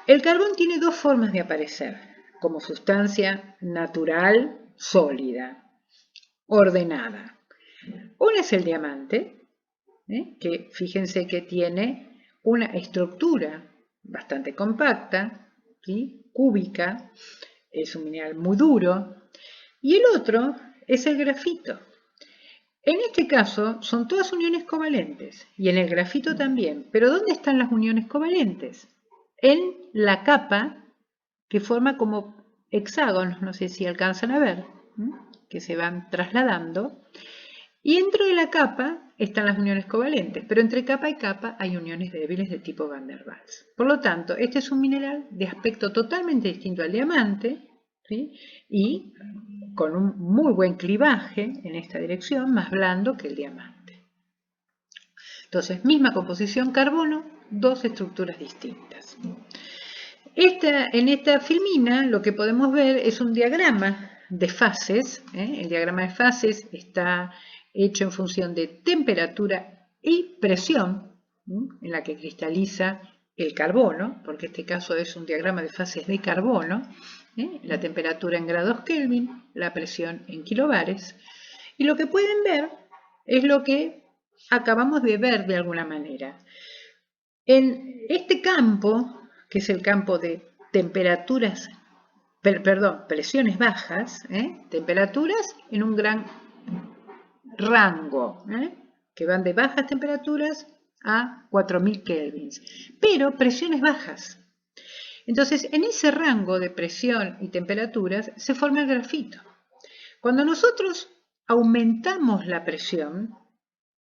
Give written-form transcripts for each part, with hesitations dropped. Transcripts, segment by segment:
El carbón tiene dos formas de aparecer, como sustancia natural, sólida, ordenada. Una es el diamante, que fíjense que tiene una estructura bastante compacta, ¿sí? Cúbica, es un mineral muy duro. Y el otro es el grafito. En este caso son todas uniones covalentes y en el grafito también. Pero ¿dónde están las uniones covalentes? En la capa que forma como hexágonos, no sé si alcanzan a ver, que se van trasladando. Y dentro de la capa están las uniones covalentes, pero entre capa y capa hay uniones débiles de tipo Van der Waals. Por lo tanto, este es un mineral de aspecto totalmente distinto al diamante, ¿sí? Y con un muy buen clivaje en esta dirección, más blando que el diamante. Entonces, misma composición carbono, dos estructuras distintas. En esta filmina lo que podemos ver es un diagrama de fases. El diagrama de fases está hecho en función de temperatura y presión, en la que cristaliza el carbono, porque este caso es un diagrama de fases de carbono, la temperatura en grados Kelvin, la presión en kilobares, y lo que pueden ver es lo que acabamos de ver de alguna manera. En este campo, que es el campo de temperaturas, presiones bajas, temperaturas en un gran rango, que van de bajas temperaturas a 4000 kelvins, pero presiones bajas. Entonces, en ese rango de presión y temperaturas se forma el grafito. Cuando nosotros aumentamos la presión,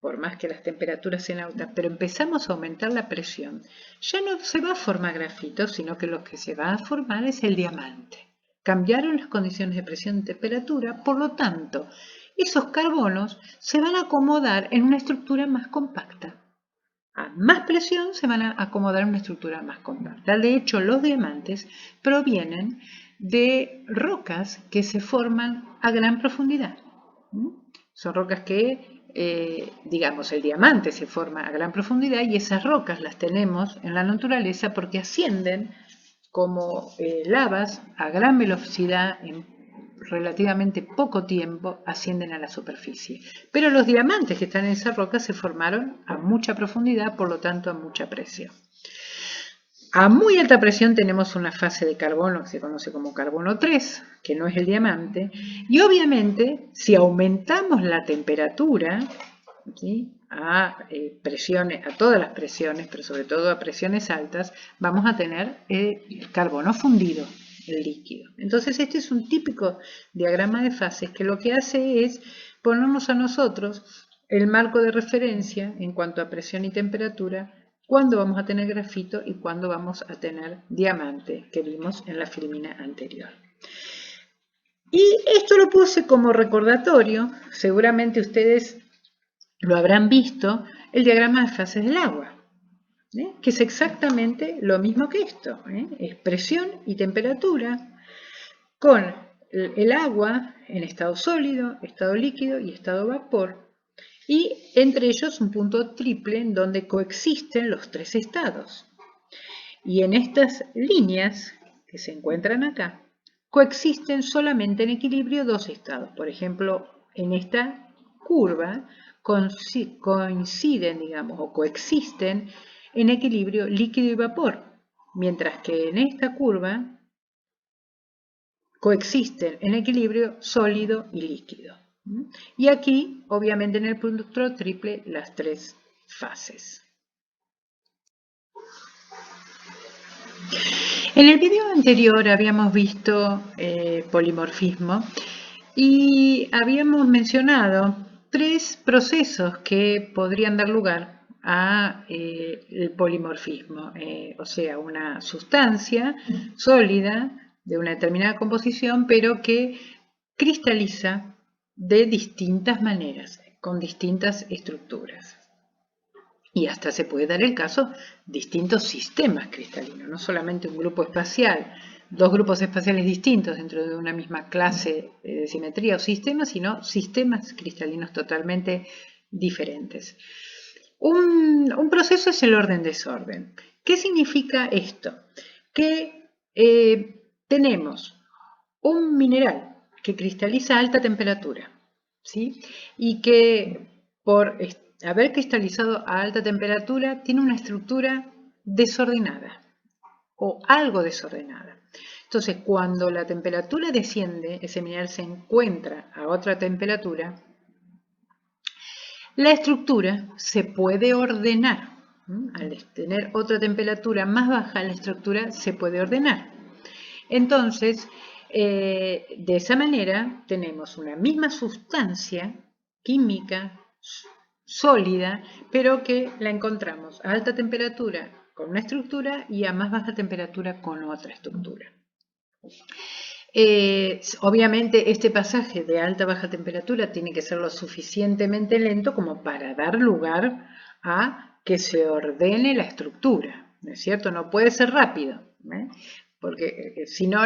por más que las temperaturas sean altas, pero empezamos a aumentar la presión, ya no se va a formar grafito, sino que lo que se va a formar es el diamante. Cambiaron las condiciones de presión y temperatura, por lo tanto, esos carbonos se van a acomodar en una estructura más compacta. A más presión se van a acomodar en una estructura más compacta. De hecho, los diamantes provienen de rocas que se forman a gran profundidad. Son rocas que, digamos, el diamante se forma a gran profundidad y esas rocas las tenemos en la naturaleza porque ascienden como lavas a gran velocidad en relativamente poco tiempo ascienden a la superficie. Pero los diamantes que están en esa roca se formaron a mucha profundidad, por lo tanto a mucha presión. A muy alta presión tenemos una fase de carbono que se conoce como carbono 3, que no es el diamante, y obviamente si aumentamos la temperatura, ¿sí?, a todas las presiones, pero sobre todo a presiones altas, vamos a tener el carbono fundido, el líquido. Entonces este es un típico diagrama de fases que lo que hace es ponernos a nosotros el marco de referencia en cuanto a presión y temperatura, cuándo vamos a tener grafito y cuándo vamos a tener diamante, que vimos en la filmina anterior. Y esto lo puse como recordatorio, seguramente ustedes lo habrán visto, el diagrama de fases del agua, que es exactamente lo mismo que esto, es presión y temperatura con el agua en estado sólido, estado líquido y estado vapor, y entre ellos un punto triple en donde coexisten los tres estados. Y en estas líneas que se encuentran acá, coexisten solamente en equilibrio dos estados. Por ejemplo, en esta curva coinciden, digamos, o coexisten en equilibrio líquido y vapor, mientras que en esta curva coexisten en equilibrio sólido y líquido. Y aquí, obviamente, en el punto triple, las tres fases. En el video anterior habíamos visto polimorfismo y habíamos mencionado tres procesos que podrían dar lugar a el polimorfismo, o sea, una sustancia sólida de una determinada composición, pero que cristaliza de distintas maneras, con distintas estructuras. Y hasta se puede dar el caso distintos sistemas cristalinos, no solamente un grupo espacial, dos grupos espaciales distintos dentro de una misma clase de simetría o sistema, sino sistemas cristalinos totalmente diferentes. Un proceso es el orden-desorden. ¿Qué significa esto? que tenemos un mineral que cristaliza a alta temperatura, ¿sí? Y que por haber cristalizado a alta temperatura tiene una estructura desordenada o algo desordenada. Entonces, cuando la temperatura desciende, ese mineral se encuentra a otra temperatura, la estructura se puede ordenar. Al tener otra temperatura más baja, la estructura se puede ordenar. Entonces, de esa manera tenemos una misma sustancia química sólida, pero que la encontramos a alta temperatura con una estructura y a más baja temperatura con otra estructura. Obviamente este pasaje de alta-baja temperatura tiene que ser lo suficientemente lento como para dar lugar a que se ordene la estructura, ¿no es cierto? No puede ser rápido, porque si no,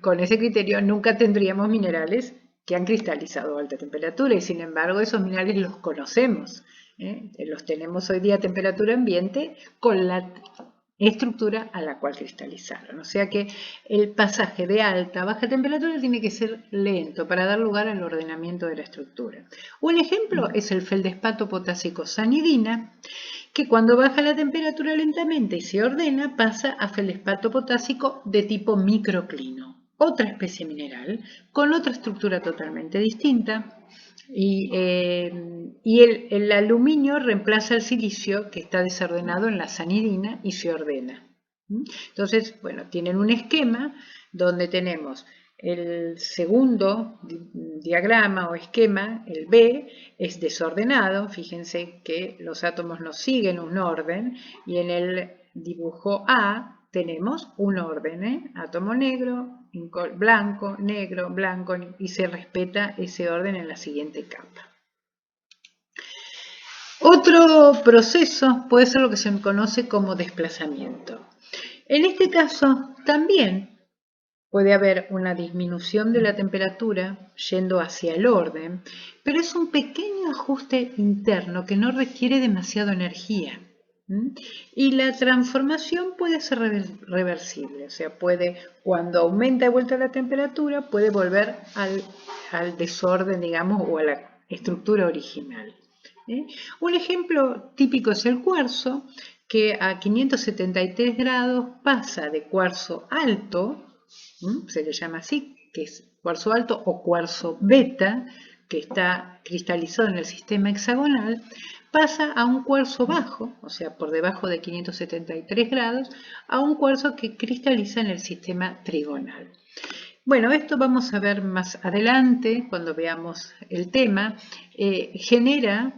con ese criterio nunca tendríamos minerales que han cristalizado a alta temperatura y sin embargo esos minerales los conocemos, los tenemos hoy día a temperatura ambiente con la estructura a la cual cristalizaron. O sea que el pasaje de alta a baja temperatura tiene que ser lento para dar lugar al ordenamiento de la estructura. Un ejemplo es el feldespato potásico sanidina, que cuando baja la temperatura lentamente y se ordena pasa a feldespato potásico de tipo microclino, otra especie mineral con otra estructura totalmente distinta. Y el aluminio reemplaza el silicio que está desordenado en la sanidina y se ordena. Entonces, bueno, tienen un esquema donde tenemos el segundo diagrama o esquema, el B, es desordenado. Fíjense que los átomos no siguen un orden y en el dibujo A tenemos un orden, átomo negro, blanco, negro, blanco, y se respeta ese orden en la siguiente capa. Otro proceso puede ser lo que se conoce como desplazamiento. En este caso también puede haber una disminución de la temperatura yendo hacia el orden, pero es un pequeño ajuste interno que no requiere demasiada energía. Y la transformación puede ser reversible, o sea, cuando aumenta de vuelta la temperatura, puede volver al desorden, digamos, o a la estructura original. Un ejemplo típico es el cuarzo, que a 573 grados pasa de cuarzo alto, se le llama así, que es cuarzo alto o cuarzo beta, que está cristalizado en el sistema hexagonal, pasa a un cuarzo bajo, o sea, por debajo de 573 grados, a un cuarzo que cristaliza en el sistema trigonal. Bueno, esto vamos a ver más adelante cuando veamos el tema. Genera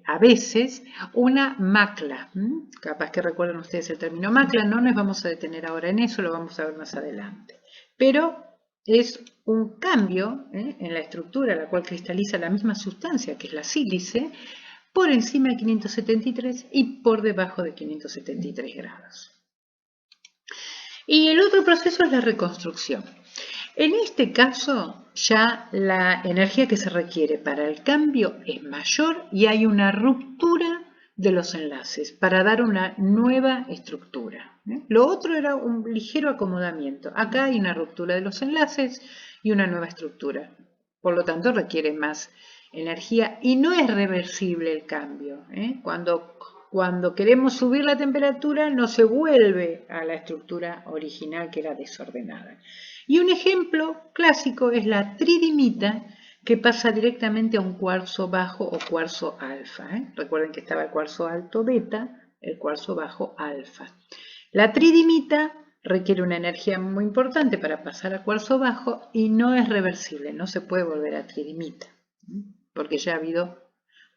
a veces una macla. Capaz que recuerden ustedes el término macla, no nos vamos a detener ahora en eso, lo vamos a ver más adelante. Pero es un cambio en la estructura a la cual cristaliza la misma sustancia, que es la sílice, por encima de 573 y por debajo de 573 grados. Y el otro proceso es la reconstrucción. En este caso, ya la energía que se requiere para el cambio es mayor y hay una ruptura de los enlaces para dar una nueva estructura. Lo otro era un ligero acomodamiento. Acá hay una ruptura de los enlaces y una nueva estructura. Por lo tanto, requiere más energía y no es reversible el cambio. Cuando queremos subir la temperatura no se vuelve a la estructura original que era desordenada. Y un ejemplo clásico es la tridimita, que pasa directamente a un cuarzo bajo o cuarzo alfa. Recuerden que estaba el cuarzo alto beta, el cuarzo bajo alfa. La tridimita requiere una energía muy importante para pasar a cuarzo bajo y no es reversible, no se puede volver a tridimita, porque ya ha habido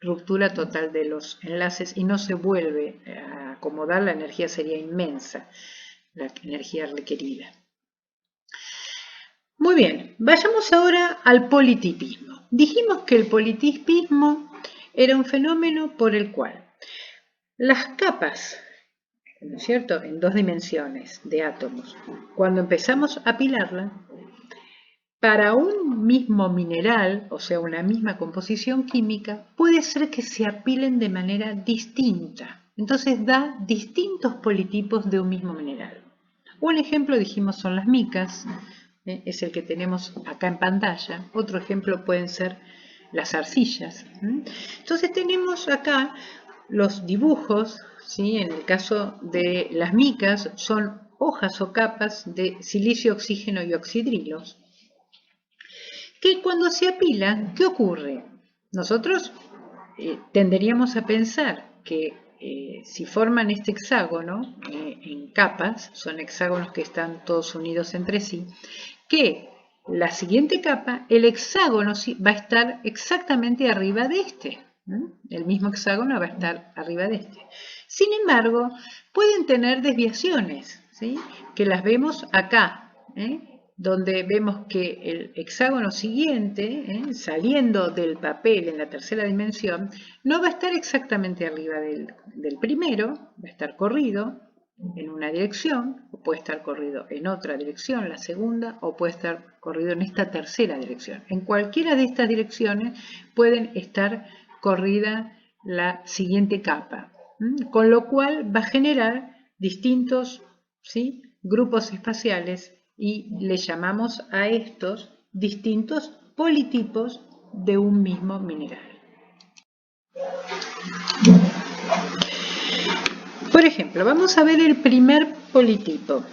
ruptura total de los enlaces y no se vuelve a acomodar, la energía sería inmensa, la energía requerida. Muy bien, vayamos ahora al politipismo. Dijimos que el politipismo era un fenómeno por el cual las capas, ¿no es cierto?, en dos dimensiones de átomos, cuando empezamos a apilarla, para un mismo mineral, o sea, una misma composición química, puede ser que se apilen de manera distinta. Entonces da distintos politipos de un mismo mineral. Un ejemplo, dijimos, son las micas, es el que tenemos acá en pantalla. Otro ejemplo pueden ser las arcillas. Entonces tenemos acá los dibujos, ¿sí? En el caso de las micas son hojas o capas de silicio, oxígeno y oxidrilos, que cuando se apilan, ¿qué ocurre? Nosotros tenderíamos a pensar que si forman este hexágono en capas, son hexágonos que están todos unidos entre sí, que la siguiente capa, el hexágono va a estar exactamente arriba de este. El mismo hexágono va a estar arriba de este. Sin embargo, pueden tener desviaciones, ¿sí? Que las vemos acá, donde vemos que el hexágono siguiente, saliendo del papel en la tercera dimensión, no va a estar exactamente arriba del primero, va a estar corrido en una dirección, o puede estar corrido en otra dirección, la segunda, o puede estar corrido en esta tercera dirección. En cualquiera de estas direcciones pueden estar corrida la siguiente capa, con lo cual va a generar distintos, ¿sí?, grupos espaciales y le llamamos a estos distintos politipos de un mismo mineral. Por ejemplo, vamos a ver el primer politipo.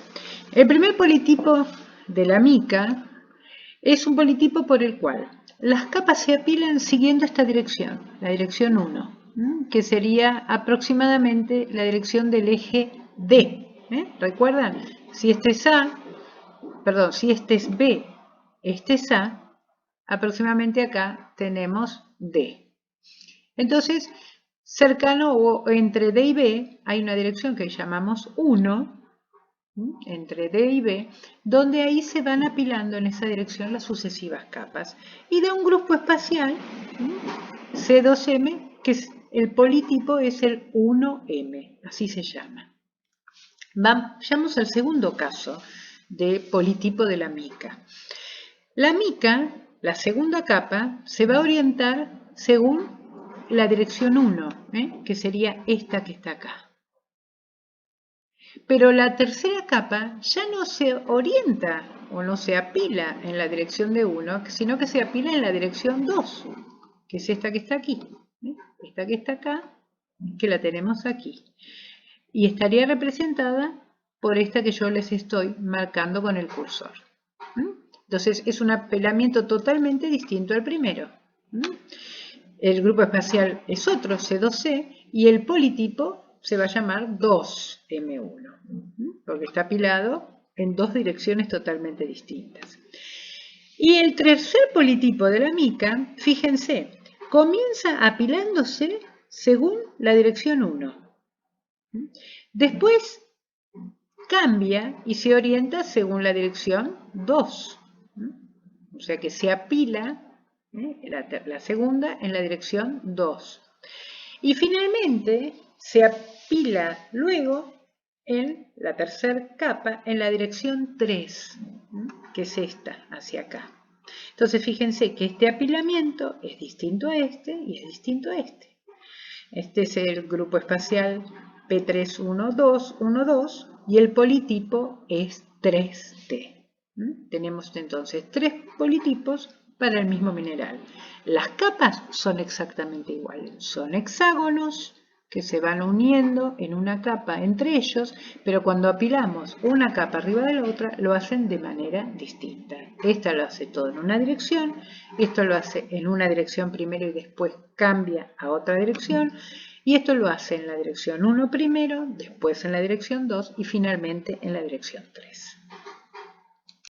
El primer politipo de la mica es un politipo por el cual las capas se apilan siguiendo esta dirección, la dirección 1, que sería aproximadamente la dirección del eje D. ¿Recuerdan? Si este es si este es B, este es A, aproximadamente acá tenemos D. Entonces, cercano o entre D y B hay una dirección que llamamos 1, entre D y B, donde ahí se van apilando en esa dirección las sucesivas capas. Y da un grupo espacial, C2M, que es el politipo es el 1M, así se llama. Vamos al segundo caso de politipo de la mica. La mica, la segunda capa, se va a orientar según la dirección 1, que sería esta que está acá. Pero la tercera capa ya no se orienta o no se apila en la dirección de 1, sino que se apila en la dirección 2, que es esta que está aquí. Esta que está acá, que la tenemos aquí. Y estaría representada por esta que yo les estoy marcando con el cursor. Entonces es un apilamiento totalmente distinto al primero. El grupo espacial es otro, C2C, y el politipo se va a llamar 2M1, porque está apilado en dos direcciones totalmente distintas. Y el tercer politipo de la mica, fíjense, comienza apilándose según la dirección 1. Después cambia y se orienta según la dirección 2. O sea que se apila la segunda en la dirección 2. Y finalmente se apila luego en la tercera capa en la dirección 3, que es esta, hacia acá. Entonces fíjense que este apilamiento es distinto a este y es distinto a este. Este es el grupo espacial P31212 y el politipo es 3T. Tenemos entonces 3 politipos para el mismo mineral. Las capas son exactamente iguales, son hexágonos que se van uniendo en una capa entre ellos, pero cuando apilamos una capa arriba de la otra lo hacen de manera distinta. Esta lo hace todo en una dirección, esto lo hace en una dirección primero y después cambia a otra dirección, y esto lo hace en la dirección 1 primero, después en la dirección 2 y finalmente en la dirección 3.